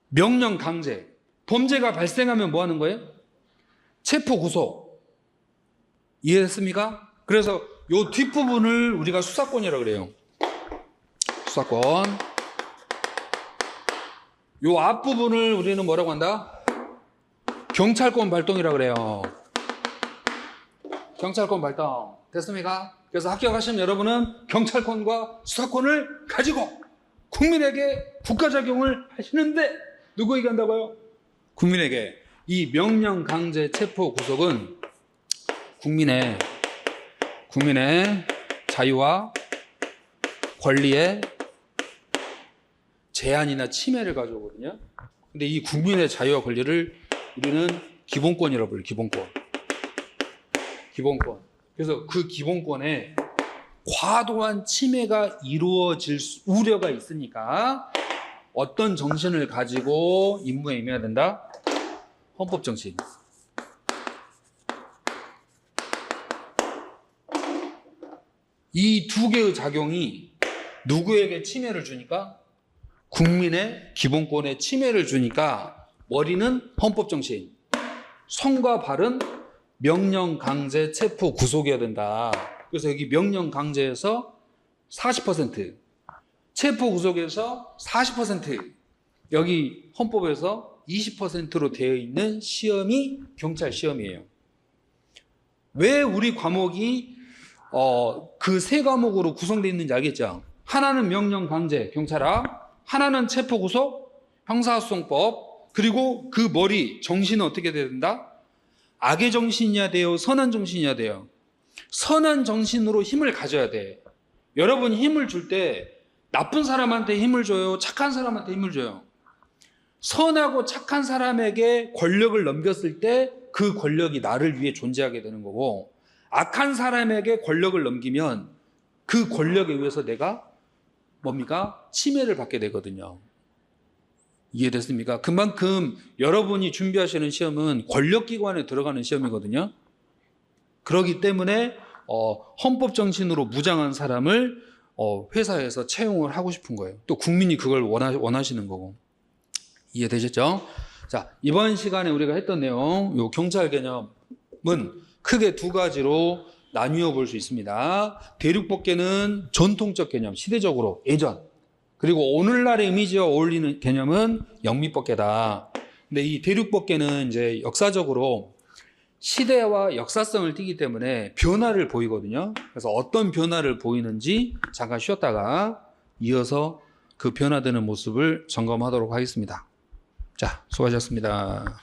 명령 강제. 범죄가 발생하면 뭐 하는 거예요? 체포 구속. 이해됐습니까? 그래서 요 뒷부분을 우리가 수사권이라고 그래요. 수사권. 요 앞부분을 우리는 뭐라고 한다? 경찰권 발동이라고 그래요. 경찰권 발동. 됐습니까? 그래서 학교 가시면 여러분은 경찰권과 수사권을 가지고 국민에게 국가작용을 하시는데 누구에게 한다고요? 국민에게. 이 명령, 강제, 체포, 구속은 국민의 자유와 권리의 제한이나 침해를 가져오거든요. 근데 이 국민의 자유와 권리를 우리는 기본권이라고 불러요. 기본권. 그래서 그 기본권에 과도한 침해가 이루어질 우려가 있으니까 어떤 정신을 가지고 임무에 임해야 된다? 헌법 정신. 이 두 개의 작용이 누구에게 침해를 주니까? 국민의 기본권에 침해를 주니까 머리는 헌법 정신, 손과 발은 명령, 강제, 체포, 구속이어야 된다. 그래서 여기 명령, 강제에서 40%, 체포, 구속에서 40%, 여기 헌법에서 20%로 되어 있는 시험이 경찰 시험이에요. 왜 우리 과목이 그 세 과목으로 구성되어 있는지 알겠죠? 하나는 명령, 강제, 경찰학, 하나는 체포, 구속, 형사소송법, 그리고 그 머리, 정신은 어떻게 돼야 된다? 악의 정신이어야 돼요? 선한 정신이어야 돼요? 선한 정신으로 힘을 가져야 돼. 여러분 힘을 줄 때 나쁜 사람한테 힘을 줘요? 착한 사람한테 힘을 줘요? 선하고 착한 사람에게 권력을 넘겼을 때 그 권력이 나를 위해 존재하게 되는 거고, 악한 사람에게 권력을 넘기면 그 권력에 의해서 내가 뭡니까? 침해를 받게 되거든요. 이해됐습니까? 그만큼 여러분이 준비하시는 시험은 권력기관에 들어가는 시험이거든요. 그렇기 때문에 헌법 정신으로 무장한 사람을 회사에서 채용을 하고 싶은 거예요. 또 국민이 그걸 원하시는 거고. 이해되셨죠? 자, 이번 시간에 우리가 했던 내용, 요 경찰 개념은 크게 두 가지로 나뉘어 볼 수 있습니다. 대륙법계는 전통적 개념, 시대적으로 예전. 그리고 오늘날의 이미지와 어울리는 개념은 영미법계다. 근데 이 대륙법계는 이제 역사적으로 시대와 역사성을 띠기 때문에 변화를 보이거든요. 그래서 어떤 변화를 보이는지 잠깐 쉬었다가 이어서 그 변화되는 모습을 점검하도록 하겠습니다. 자, 수고하셨습니다.